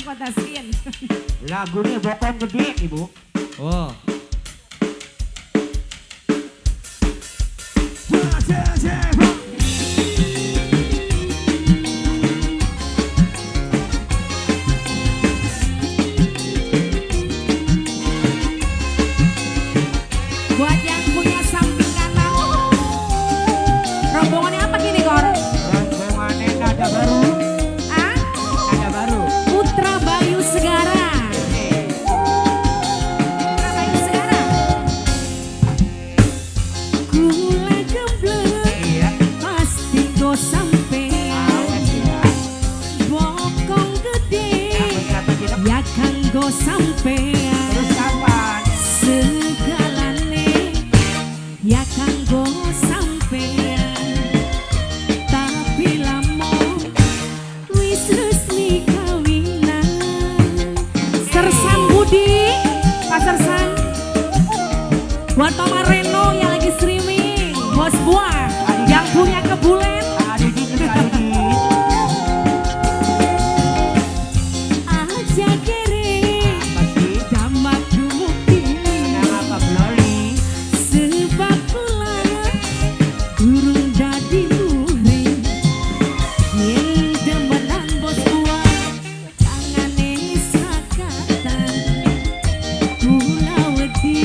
Fantasian. Lagu ini bokong gede ibu. Oh. Buat yang punya samping kanan. Rombongannya apa gini Kor? Rombongannya nada baru. Ah? Nada baru. Putra Bayu Segara. Putra Bayu Segara. Gula gembleng. Iya. Pasti kau sampean. Awas ya. Bokong gede. Apa kita Ya kan go sampean. terus kapan? Segalane ya kanggo sampean, tapi lamun wis resmi kawinan. Sersan Budi, Pak Sersan, buat Mama Reno yang lagi streaming, Bos Buah yang punya kebulen. Adidit. Aja kere Pasti damat dumugi. nama apa Bloli? Sebab kula durung dadi muhrim, yen demenan bos buah tangane sakatan, kula wedi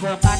Bukan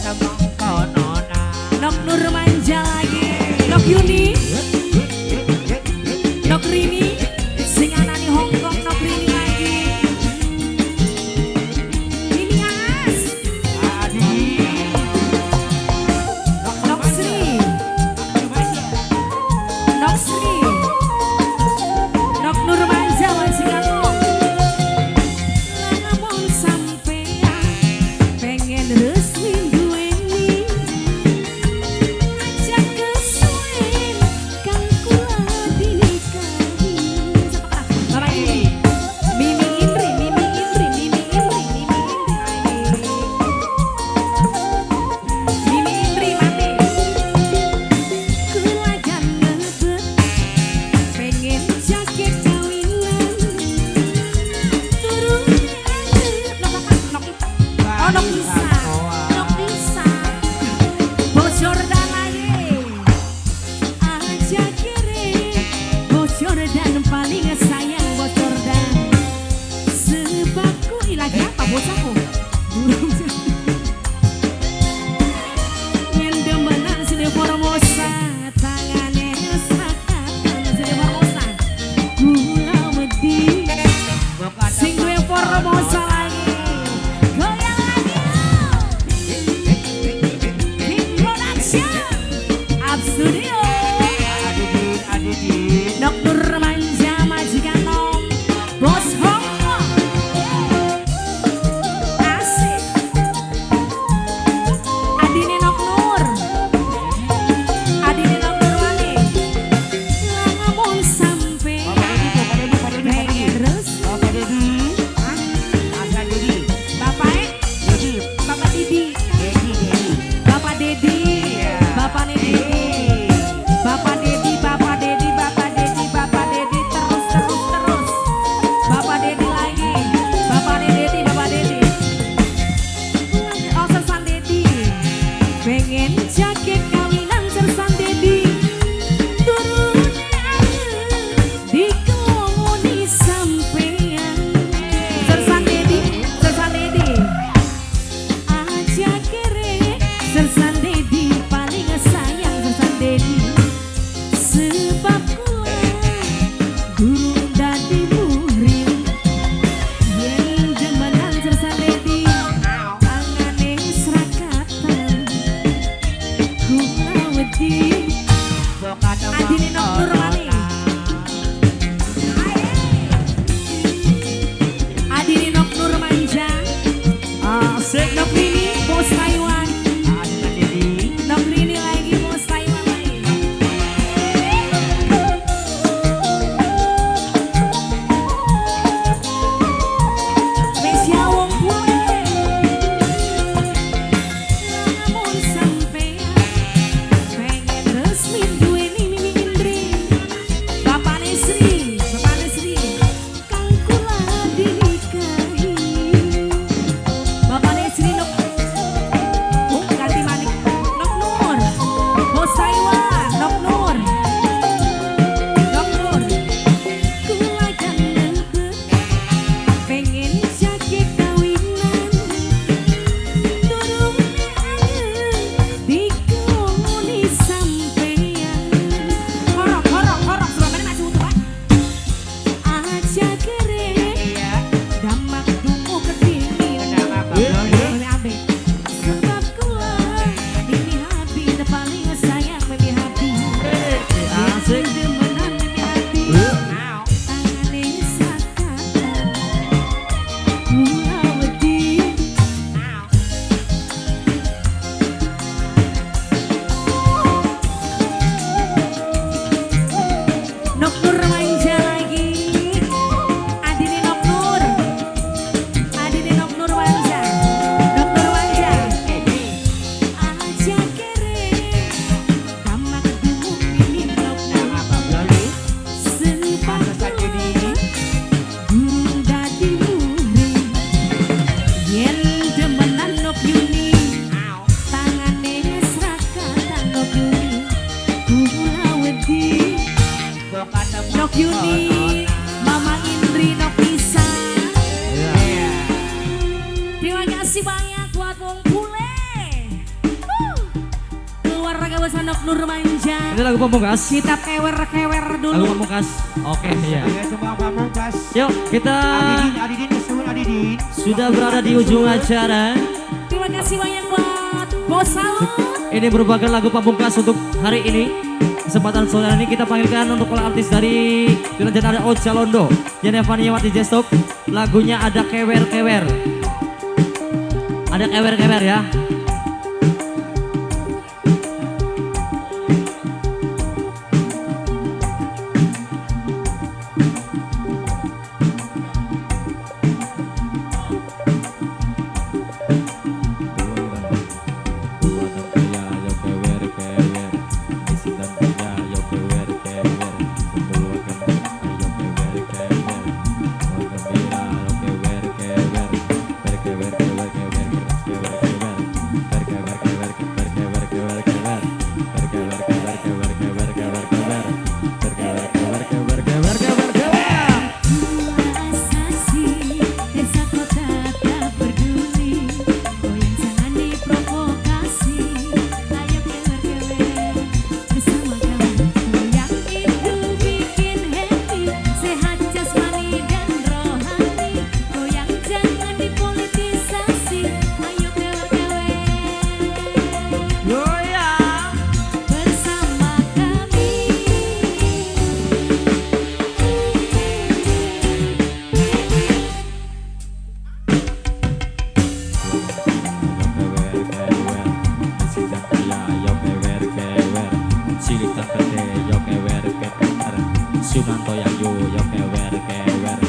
Nur Manja. Ini lagu pamungkas. Kita kewer-kewer dulu. Lagu pamungkas. Oke, iya. Saya semua pamungkas. Yuk, kita Adidin, kesun Adidin. sudah berada di ujung acara. Terima kasih banyak buat Bos Salon. Ini merupakan lagu pamungkas untuk hari ini. Kesempatan saudara ini kita panggilkan untuk para artis dari Dilanjut ada Ocha Londo, Yanevani Wati Jestok. Lagunya ada kewer-kewer. Ada kewer-kewer ya. Sunanto yang yo kewer kewer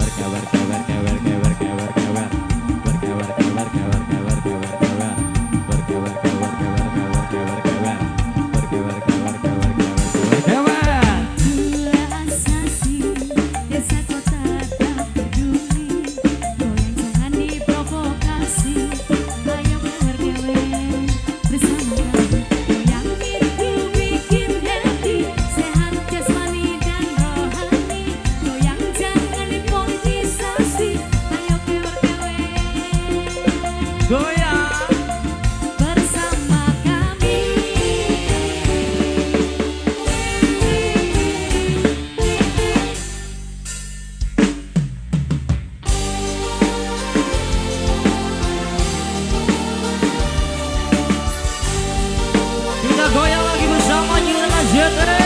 berkewer kewer kewer kewer kewer kewer berkewer kewer kewer kewer kewer kewer berkewer kewer kewer kewer kewer kewer berkewer kewer kewer kewer kewer Gula asasi desa kota tak peduli, goyang jangan diprovokasi. Ayo kewer-kewer bersama kami, goyang itu bikin happy, sehat jasmani dan rohani. Goyang jangan dipolitisasi. Ayo kewer-kewer goyang bersama kami. kita goyang lagi bersama Juragan Zetre.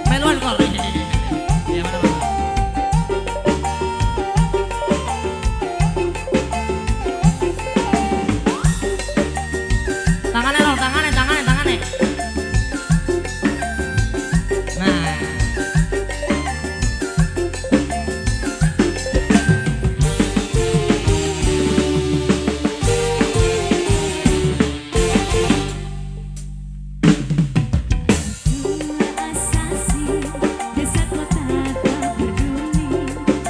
Meluan kor. Ya mana mana. Tangannya dong, tangannya. Nah. Asasi desa kota tak peduli,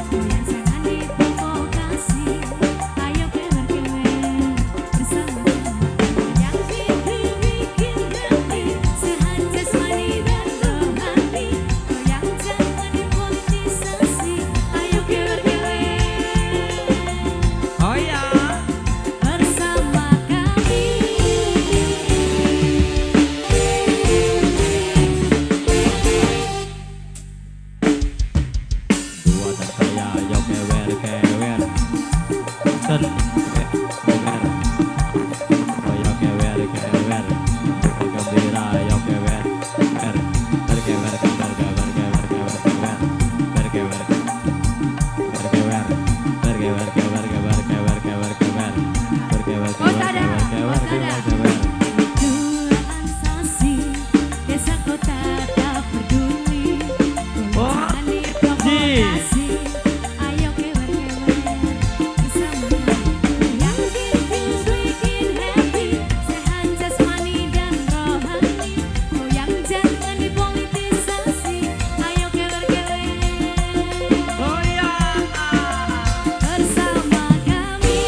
goyang jangan diprovokasi. Ayo kewer-kewer bersama kami, yang bikin happy, sehat jasmani dan rohani. Goyang jangan dipolitisasi. Ayo kewer-kewer Oh ya. bersama kami. Dua dan saya yo kewer kewer dan kewer oh yo kewer kewer bergembira yo kewer berkewer kewer kewer kewer kewer kewer berkewer berkewer berkewer kewer kewer kewer kewer kewer berkewer kewer kewer kewer kewer Gula asasi desa kota tak peduli, goyang jangan diprovokasi. Ayo kewer-kewer bersama kami, yang bikin happy, sehat jasmani dan rohani. Goyang jangan dipolitisasi. Ayo kewer-kewer oh ya. bersama kami.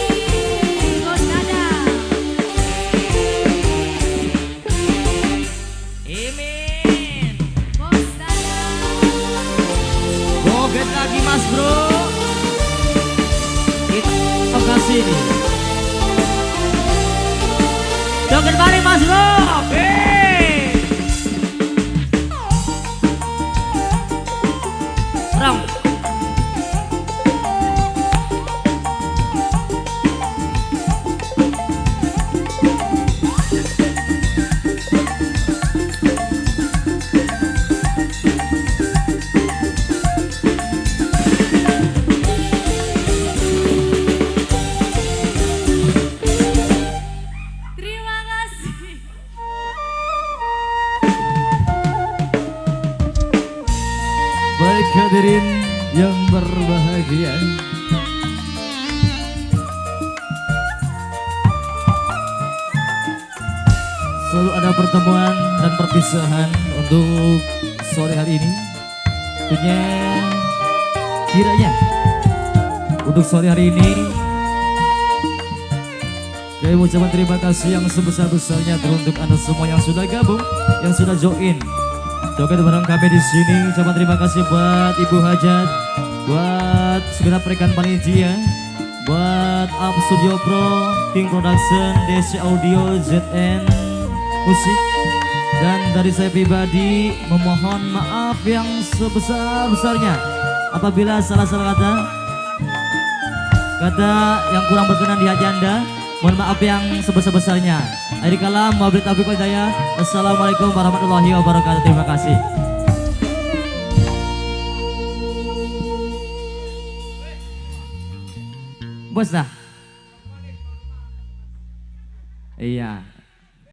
Bos Dada. Imin Bos Dada. Goget lagi mas bro. Kita sini. Joget bareng Mas Rob. Rong. Terima kasih. Baik hadirin yang berbahagia, selalu ada pertemuan dan perpisahan untuk sore hari ini. Tentunya kiranya untuk sore hari ini kami ucapkan terima kasih yang sebesar-besarnya teruntuk Anda semua yang sudah gabung, yang sudah join joget bareng kami di sini. Ucapan terima kasih buat Ibu Hajat, buat segenap rekan panitia, buat Up Studio Pro, King Production, DC Audio, ZN Musik, dan dari saya pribadi memohon maaf yang sebesar-besarnya apabila salah-salah kata yang kurang berkenan di hati Anda. Mohon maaf yang sebesar-besarnya. Akhir kalam, wabillahi taufiq wal hidayah. Assalamualaikum warahmatullahi wabarakatuh. Terima kasih. Bos dah. Iya.